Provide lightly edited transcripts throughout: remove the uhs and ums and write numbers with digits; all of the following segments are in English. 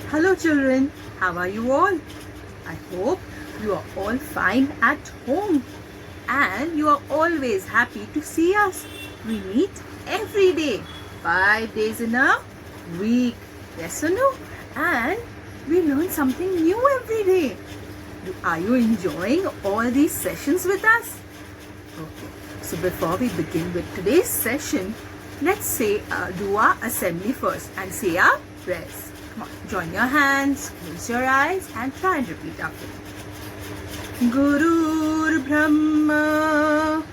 Hello children, how are you all? I hope you are all fine at home and you are always happy to see us. We meet every day, 5 days in a week. Yes or no? And we learn something new every day. Are you enjoying all these sessions with us? Okay, so before we begin with today's session, let's do our assembly first and say our prayers. Come on, join your hands, close your eyes and try and repeat after me. Gurur Brahma,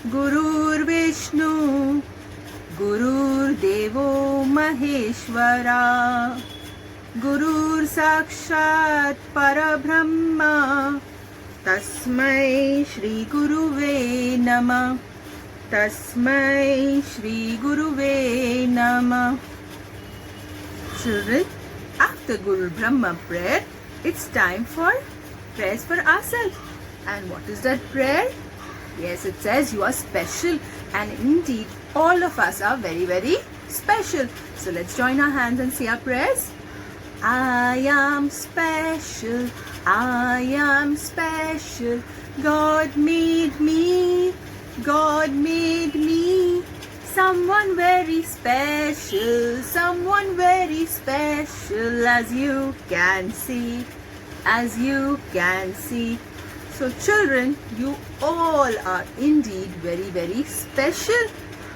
Gurur Vishnu, Gurur Devo Maheshwara, Gurur Sakshat Parabrahma, Tasmai Shri Guruve Namah, Tasmai Shri Guruve Namah. Children, after Guru Brahma prayer, it's time for prayers for ourselves. And what is that prayer? Yes, it says you are special, and indeed all of us are very, very special. So let's join our hands and say our prayers. I am special, I am special. God made me, God made me. Someone very special, someone very special, as you can see, as you can see. So children, you all are indeed very, very special.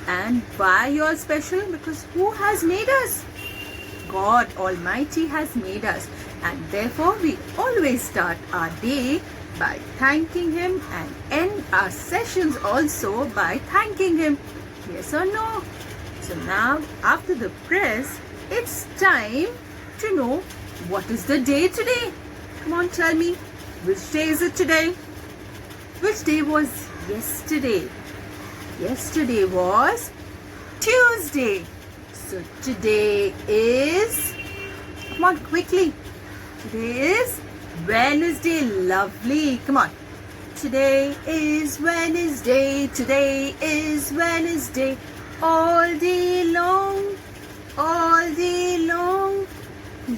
And why you are special? Because who has made us? God Almighty has made us. And therefore we always start our day by thanking Him and end our sessions also by thanking Him. Yes or no? So now after the prayers, it's time to know what is the day today. Come on, tell me, which day is it today? Which day was yesterday? Yesterday was Tuesday. So today is, come on quickly, today is Wednesday. Lovely. Come on. Today is Wednesday, today is Wednesday, all day long, all day long.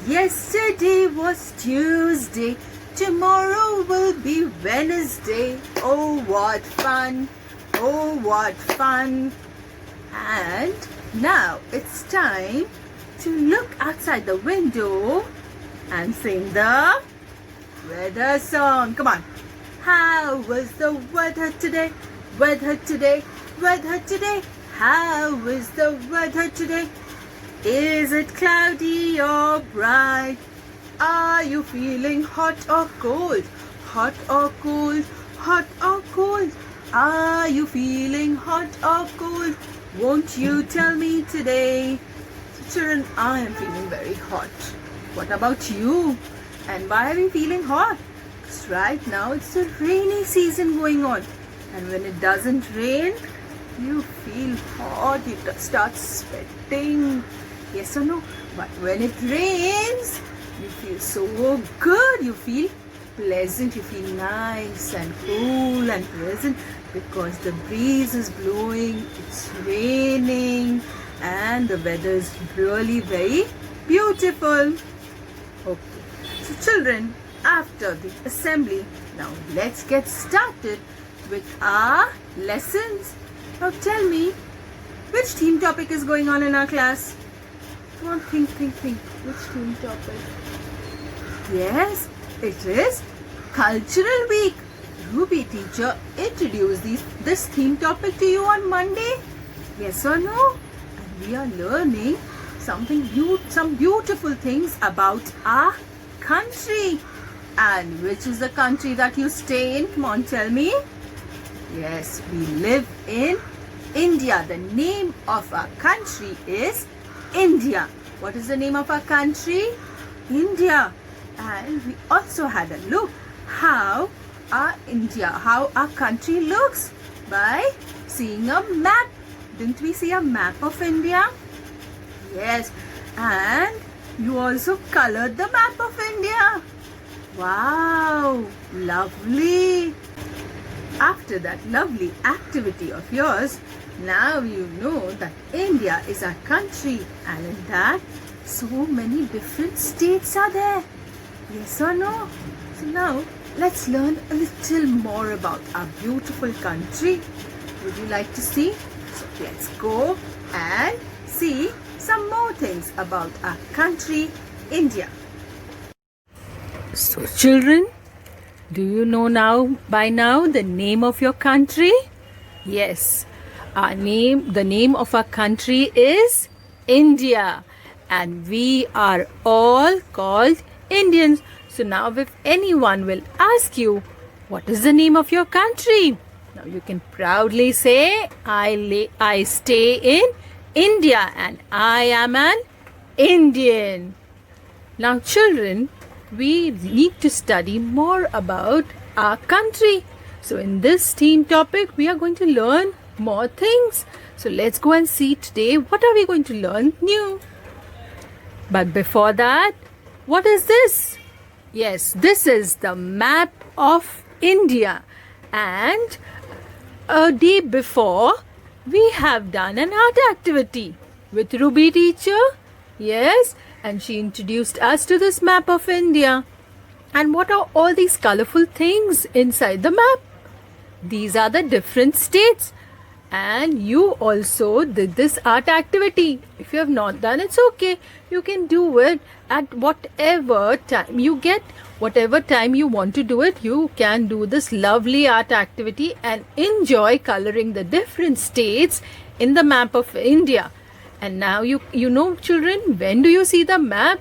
Yesterday was Tuesday, tomorrow will be Wednesday. Oh, what fun, oh, what fun. And now it's time to look outside the window and sing the weather song. Come on. How was the weather today? Weather today, weather today. How is the weather today? Is it cloudy or bright? Are you feeling hot or cold? Hot or cold? Hot or cold? Are you feeling hot or cold? Won't you tell me today? So children, I am feeling very hot. What about you? And why are we feeling hot? Right now it's a rainy season going on, and when it doesn't rain you feel hot, you start sweating. Yes or no? But when it rains you feel so good, you feel pleasant, you feel nice and cool and pleasant because the breeze is blowing, it's raining and the weather is really very beautiful. Okay, so children, after the assembly, now let's get started with our lessons. Now tell me, which theme topic is going on in our class? Come on, think. Which theme topic? Yes, it is Cultural Week. Ruby teacher introduced this theme topic to you on Monday. Yes or no? And we are learning some beautiful things about our country. And which is the country that you stay in? Come on, tell me. Yes, we live in India. The name of our country is India. What is the name of our country? India. And we also had a look how our country looks by seeing a map. Didn't we see a map of India? Yes. And you also colored the map of India. Wow, lovely. After that lovely activity of yours, now you know that India is our country, and in that So many different states are there. Yes or no? So now let's learn a little more about our beautiful country. Would you like to see? So let's go and see some more things about our country, India. So children, do you know by now the name of your country? Yes, the name of our country is India, and we are all called Indians. So now if anyone will ask you, what is the name of your country? Now you can proudly say, I stay in India and I am an Indian. Now children, we need to study more about our country. So in this theme topic, we are going to learn more things. So let's go and see today what are we going to learn new. But before that, what is this? Yes, this is the map of India. And a day before, we have done an art activity with Ruby teacher. Yes, and she introduced us to this map of India. And what are all these colorful things inside the map? These are the different states. And you also did this art activity. If you have not done, it's okay. You can do it at whatever time you get. Whatever time you want to do it, you can do this lovely art activity and enjoy coloring the different states in the map of India. And now you know children, when do you see the map?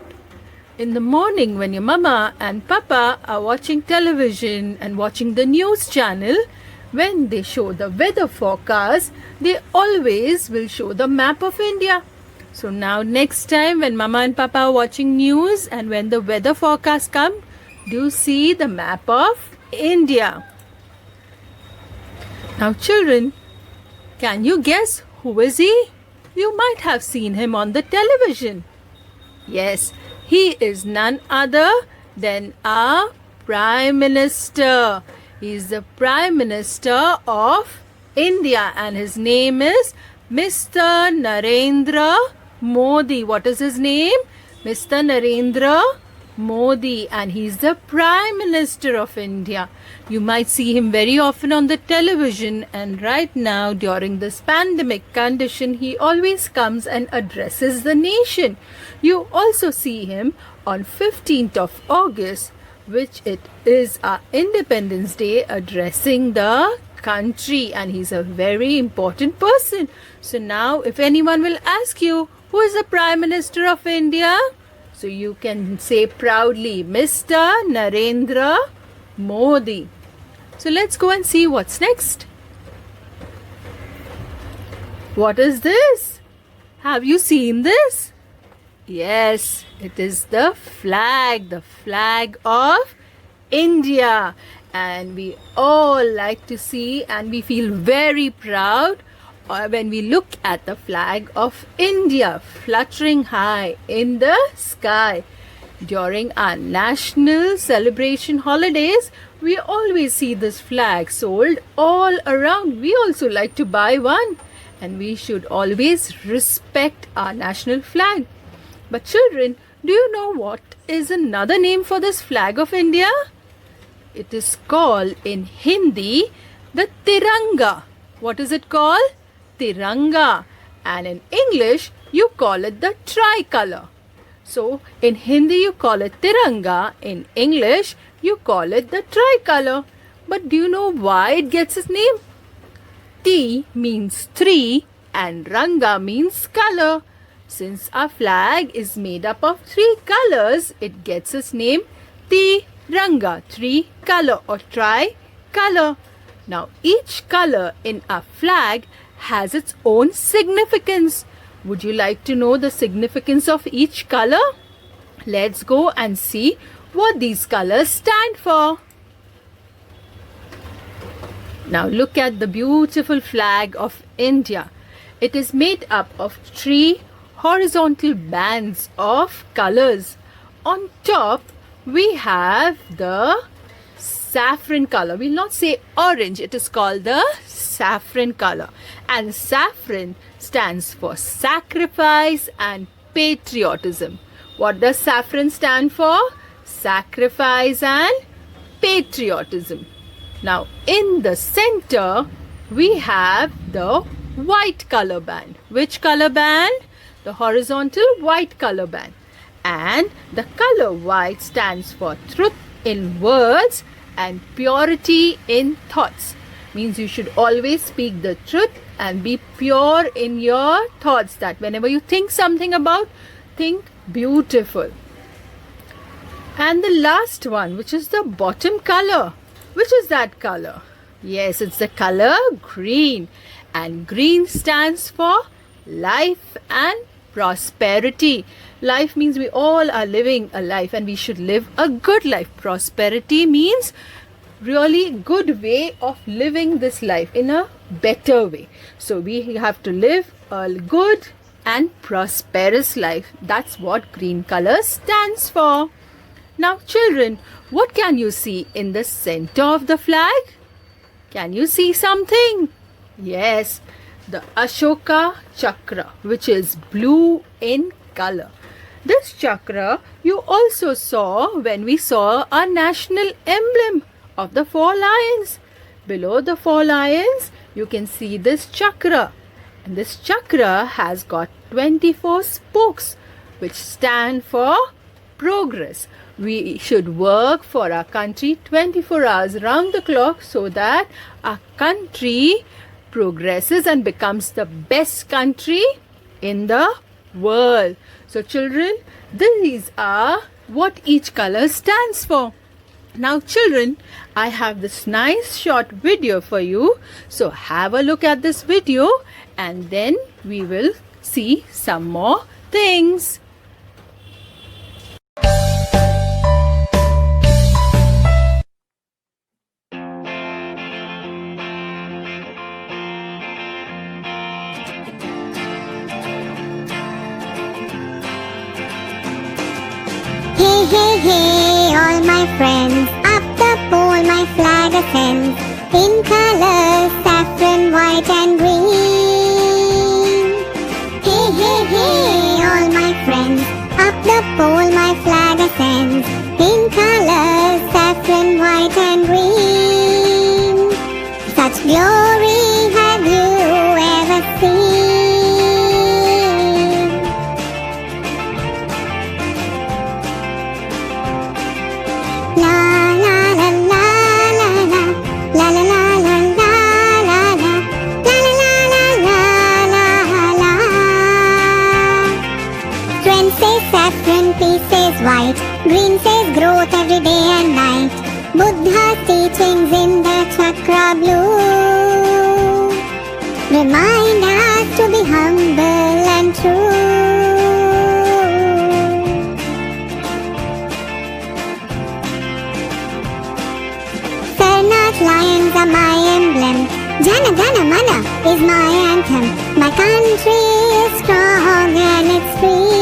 In the morning when your mama and papa are watching television and watching the news channel. When they show the weather forecast, they always will show the map of India. So now next time when mama and papa are watching news and when the weather forecast come, do see the map of India. Now children, can you guess who is he? You might have seen him on the television. Yes, he is none other than our Prime Minister. He is the Prime Minister of India and his name is Mr. Narendra Modi. What is his name? Mr. Narendra Modi, and he is the Prime Minister of India. You might see him very often on the television, and right now during this pandemic condition, he always comes and addresses the nation. You also see him on 15th of August, which it is our Independence Day, addressing the country, and he's a very important person. So now if anyone will ask you, who is the Prime Minister of India? So you can say proudly, Mr. Narendra Modi. So let's go and see what's next. What is this? Have you seen this? Yes, it is the flag of India. And we all like to see and we feel very proud when we look at the flag of India fluttering high in the sky. During our national celebration holidays, we always see this flag sold all around. We also like to buy one, and we should always respect our national flag. But children, do you know what is another name for this flag of India? It is called in Hindi the Tiranga. What is it called? Tiranga. And in English, you call it the tricolor. So in Hindi you call it Tiranga. In English, you call it the tricolor. But do you know why it gets its name? T means three and Ranga means color. Since our flag is made up of three colors, it gets its name Tiranga, three color or tri-color. Now each color in our flag has its own significance. Would you like to know the significance of each color? Let's go and see what these colors stand for. Now look at the beautiful flag of India. It is made up of three horizontal bands of colors. On top, we have the saffron color. We'll not say orange, it is called the saffron color. And saffron stands for sacrifice and patriotism. What does saffron stand for? Sacrifice and patriotism. Now, in the center, we have the white color band. Which color band? The horizontal white color band. And the color white stands for truth in words and purity in thoughts. Means you should always speak the truth and be pure in your thoughts, that whenever you think something about, think beautiful. And the last one, which is the bottom color. Which is that color? Yes, it's the color green. And green stands for life and prosperity. Life means we all are living a life and we should live a good life. Prosperity means really good way of living this life in a better way. So we have to live a good and prosperous life. That's what green color stands for. Now children, what can you see in the center of the flag? Can you see something? Yes, the Ashoka Chakra, which is blue in color. This chakra you also saw when we saw our national emblem of the 4 lions. Below the 4 lions, you can see this chakra. And this chakra has got 24 spokes, which stand for progress. We should work for our country 24 hours round the clock so that our country progresses and becomes the best country in the world. So children, these are what each color stands for. Now children, I have this nice short video for you. So have a look at this video and then we will see some more things. Hey, hey, hey, all my friends, up the pole my flag ascends, in colors saffron, white and green. Hey, hey, hey, all my friends, up the pole my flag ascends, in colors saffron, white and green. Such glory have you ever seen? Peace says white, green says growth every day and night. Buddha's teachings in the chakra blue remind us to be humble and true. Sarnath lions are my emblem, Jana Gana Mana is my anthem. My country is strong and it's free.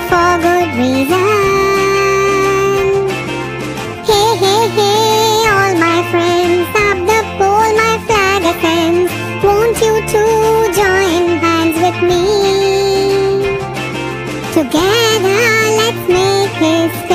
For good reason. Hey, hey, hey, all my friends, up the pole my flag ascends. Won't you too join hands with me? Together let's make history.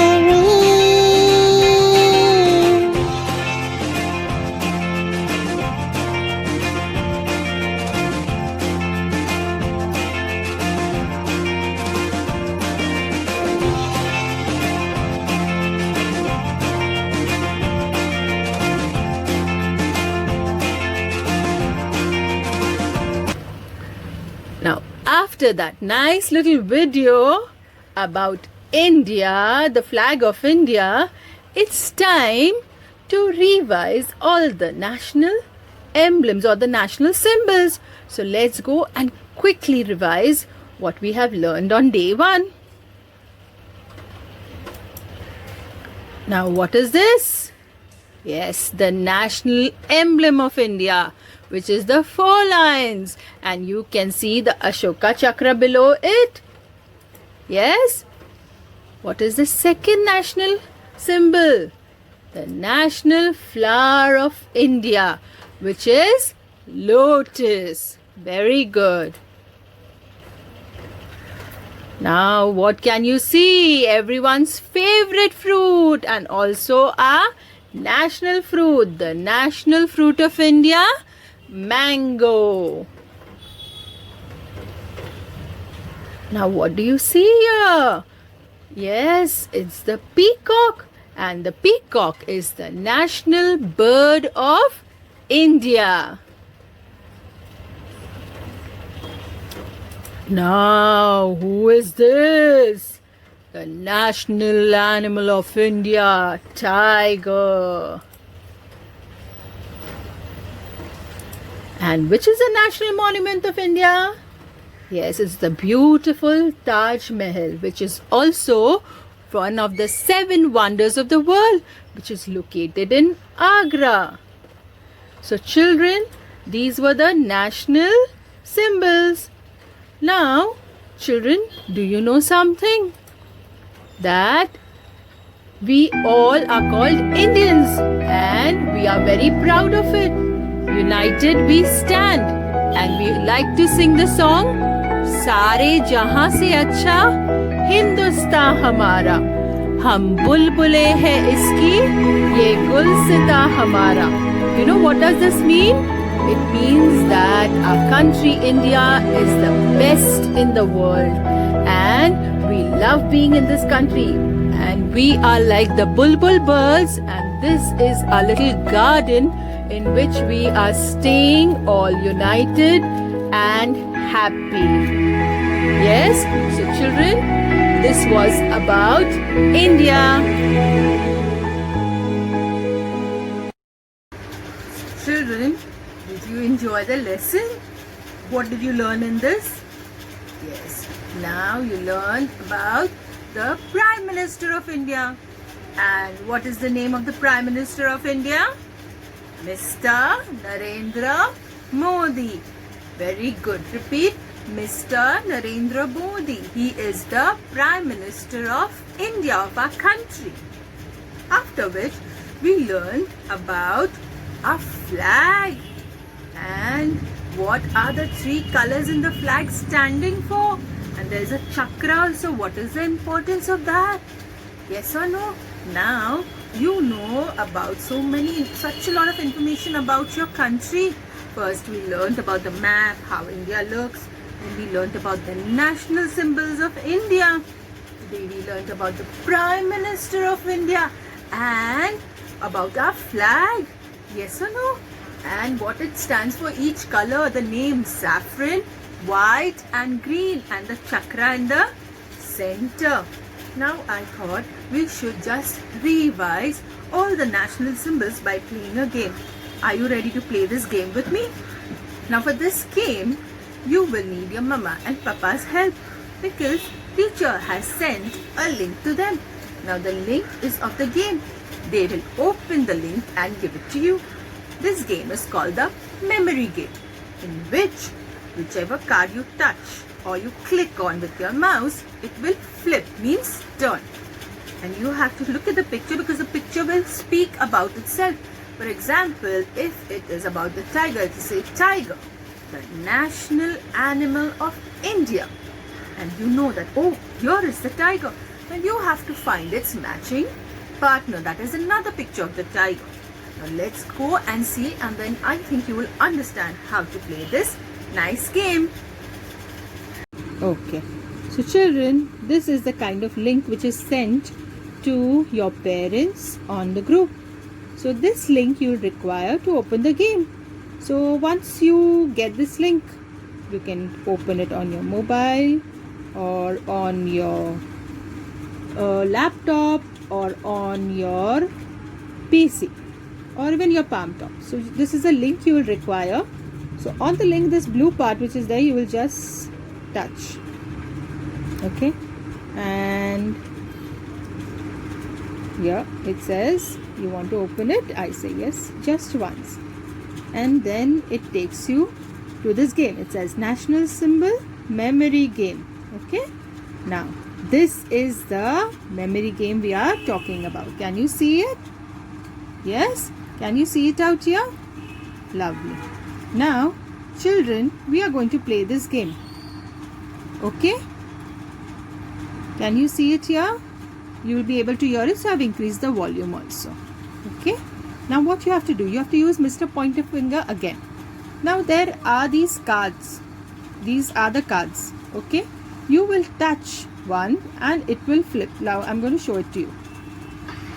Now, after that nice little video about India, the flag of India, it's time to revise all the national emblems or the national symbols. So let's go and quickly revise what we have learned on day 1. Now, what is this? Yes, the national emblem of India, which is the 4 lines, and you can see the Ashoka Chakra below it. Yes? What is the second national symbol? The national flower of India, which is lotus. Very good. Now, what can you see? Everyone's favorite fruit and also our national fruit. The national fruit of India, mango. Now, what do you see here? Yes, it's the peacock. And the peacock is the national bird of India. Now, who is this? The national animal of India, tiger. And which is the national monument of India? Yes, it's the beautiful Taj Mahal, which is also one of the 7 wonders of the world, which is located in Agra. So children, these were the national symbols. Now, children, do you know something? That we all are called Indians and we are very proud of it. United we stand, and we like to sing the song सारे जहां से अच्छा हिंदुस्तान हमारा, हम बुलबुले हैं इसकी ये गुलसिता हमारा. You know what does this mean? It means that our country India is the best in the world and we love being in this country, and we are like the bulbul birds, and this is our little garden in which we are staying all united and happy. Yes, so children, this was about India. Children, did you enjoy the lesson? What did you learn in this? Yes, now you learned about the Prime Minister of India. And what is the name of the Prime Minister of India? Mr. Narendra Modi. Very good. Repeat. Mr. Narendra Modi. He is the Prime Minister of India, of our country. After which, we learned about our flag and what are the 3 colors in the flag standing for. And there is a chakra also. What is the importance of that? Yes or no? Now you know about such a lot of information about your country. First we learned about the map, how India looks. Then we learned about the national symbols of India. Today we learned about the Prime Minister of India and about our flag. Yes or no? And what it stands for, each color, the name saffron, white and green, and the chakra in the center. Now I thought we should just revise all the national symbols by playing a game. Are you ready to play this game with me? Now for this game, you will need your mama and papa's help because teacher has sent a link to them. Now the link is of the game. They will open the link and give it to you. This game is called the memory game, in which whichever card you touch or you click on with your mouse, it will flip, means turn. And you have to look at the picture because the picture will speak about itself. For example, if it is about the tiger, it will say tiger, the national animal of India. And you know that, oh, here is the tiger. And you have to find its matching partner. That is another picture of the tiger. Now let's go and see, and then I think you will understand how to play this nice game. Okay, so children, this is the kind of link which is sent to your parents on the group. So this link you will require to open the game. So once you get this link, you can open it on your mobile or on your laptop or on your PC or even your palm top. So this is a link you will require. So on the link, this blue part which is there, you will just touch. Okay, and here it says you want to open it. I say yes, just once. and then it takes you to this game. It says national symbol memory game. Okay, now this is the memory game we are talking about. Can you see it? Yes, can you see it out here? Lovely. Now children, we are going to play this game. Okay, can you see it here? You will be able to hear it, so I've increased the volume also. Okay, now what you have to do, you have to use Mr. Pointer Finger again. Now there are these cards. These are the cards. Okay, you will touch one and it will flip. Now I'm going to show it to you.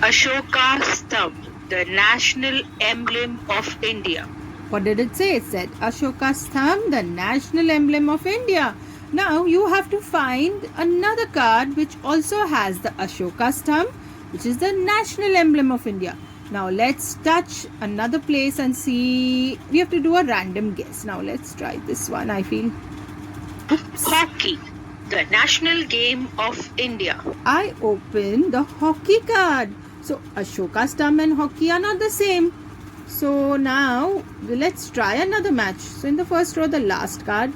Ashoka Stamp, the national emblem of India. What did it say? It said Ashoka Stamp, the national emblem of India. Now you have to find another card which also has the Ashoka Stamp, which is the national emblem of India. Now let's touch another place and see. We have to do a random guess. Now let's try this one. I feel. Oops. Hockey, the national game of India. I open the hockey card. So Ashoka Stamp and hockey are not the same. So now let's try another match. So in the first row, the last card.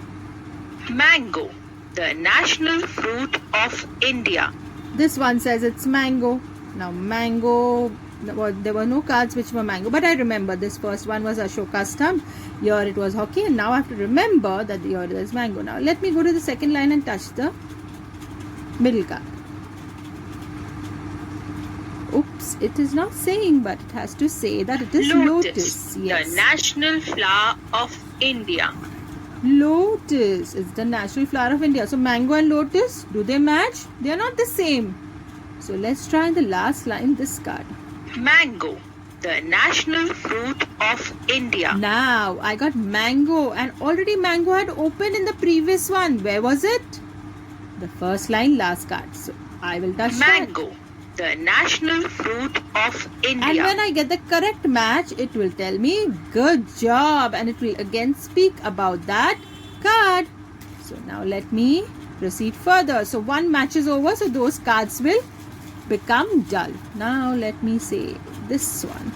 Mango, the national fruit of India. This one says it's mango. Now mango, there were no cards which were mango, but I remember this first one was Ashoka Stamp. Here it was hockey, and now I have to remember that here there's mango. Now let me go to the second line and touch the middle card. Oops, it is not saying, but it has to say that it is lotus. Yes. The national flower of India. Lotus is the national flower of India. So mango and lotus, do they match? They are not the same. So let's try in the last line this card. Mango, the national fruit of India. Now I got mango, and already mango had opened in the previous one. Where was it? The first line, last card. So I will touch mango, the national fruit of India. And when I get the correct match, it will tell me good job, and it will again speak about that card. So now let me proceed further. So one match is over, so those cards will become dull. Now let me say this one.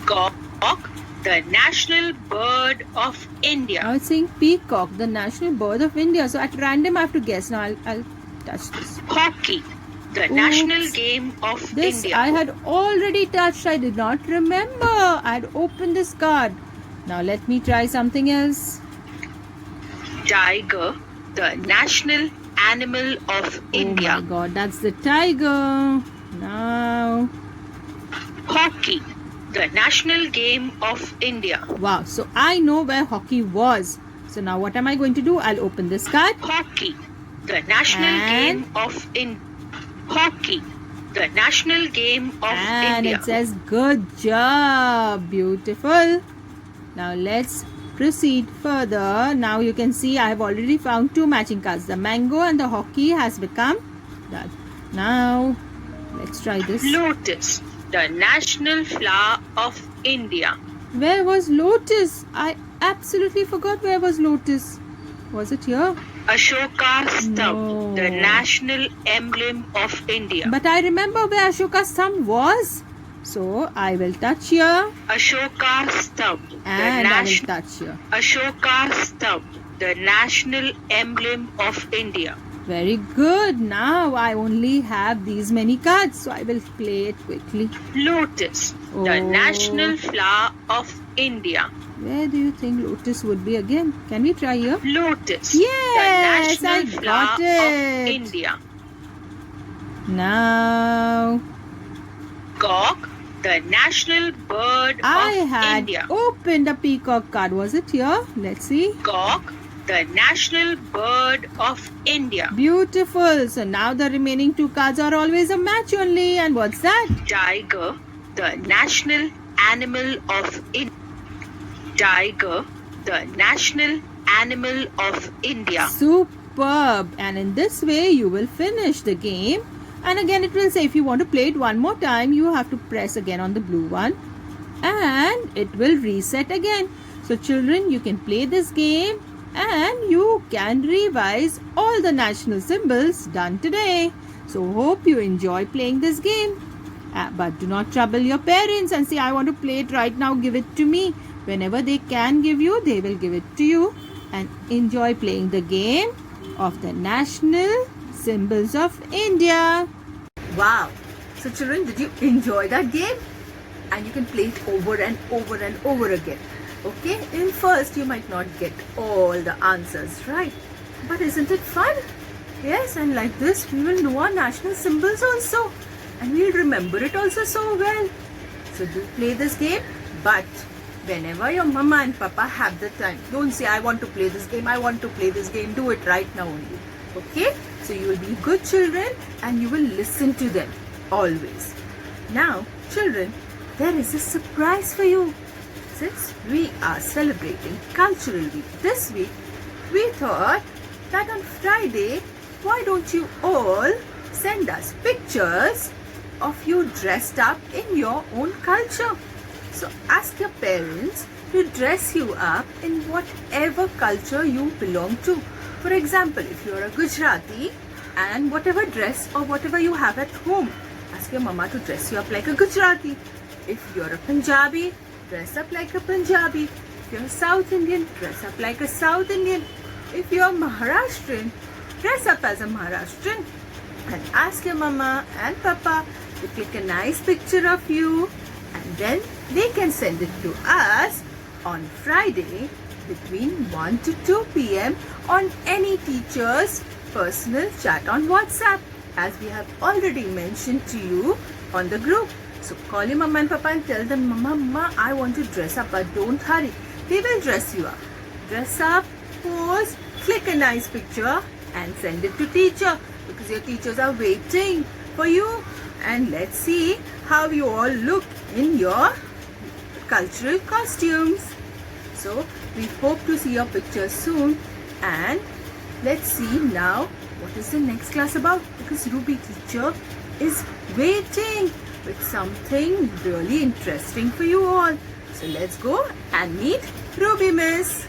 Cock, the national bird of India. Now it's saying peacock, the national bird of India. So at random I have to guess. Now I'll touch this. Hockey, the national game of This India. I had already touched. I did not remember. I had opened this card. Now let me try something else. Tiger, the national animal of India. Oh my god, that's the tiger. Now, Hockey, the national game of India. wow, so I know where hockey was. So now what am I going to do? I'll open this card. Hockey, the national And? game of India. Hockey, the national game of And India. it says good job. Beautiful. Now let's proceed further. Now you can see I have already found two matching cards. The mango and the hockey has become done. Now let's try this. Lotus, the national flower of India. Where was lotus? I absolutely forgot where was lotus. Was it here? Ashoka Stamp, No. the national emblem of India. But I remember where Ashoka Stamp was. So I will touch here Ashoka Stamp, the and I will national touch here. Ashoka Stamp, the national emblem of India. Very good. Now I only have these many cards, so I will play it quickly. Lotus, Oh. the national flower of India. Where do you think lotus would be again? Can we try here? Lotus, Yes, the I national got flower of it. India. Now Cock, the national bird I of had India. opened a peacock card. Was it here? Let's see. Cock, the national bird of India. Beautiful. So now the remaining two cards are always a match only. And what's that? Tiger, the national animal of India. Tiger, the national animal of India. Superb. And in this way you will finish the game. And again it will say if you want to play it one more time, you have to press again on the blue one. And it will reset again. So children, you can play this game and you can revise all the national symbols done today. So hope you enjoy playing this game. But do not trouble your parents and say, I want to play it right now, give it to me. Whenever they can give you, they will give it to you. And enjoy playing the game of the national symbols of India. Wow! So children, did you enjoy that game? And you can play it over and over and over again. Okay, in first you might not get all the answers right, but isn't it fun? Yes, and like this we will know our national symbols also, and we'll remember it also so well. So do play this game, but whenever your mama and papa have the time, don't say I want to play this game, I want to play this game. Do it right now only. Okay, so you will be good children and you will listen to them always. Now children, there is a surprise for you. Since we are celebrating Cultural Week this week, we thought that on Friday, why don't you all send us pictures of you dressed up in your own culture? So ask your parents to dress you up in whatever culture you belong to. For example, if you are a Gujarati and whatever dress or whatever you have at home, ask your mama to dress you up like a Gujarati. If you are a Punjabi, dress up like a Punjabi. If you're a South Indian, dress up like a South Indian. If you're Maharashtrian, dress up as a Maharashtrian. And ask your mama and papa to click a nice picture of you, and then they can send it to us on Friday between 1 to 2 p.m. on any teacher's personal chat on WhatsApp, as we have already mentioned to you on the group. So call your mama and papa and tell them, Mama, I want to dress up, but don't hurry. They will dress you up. Dress up, pose, click a nice picture and send it to teacher, because your teachers are waiting for you. And let's see how you all look in your cultural costumes. So we hope to see your pictures soon. And let's see now what is the next class about, because Ruby teacher is waiting with something really interesting for you all. So let's go and meet Ruby Miss.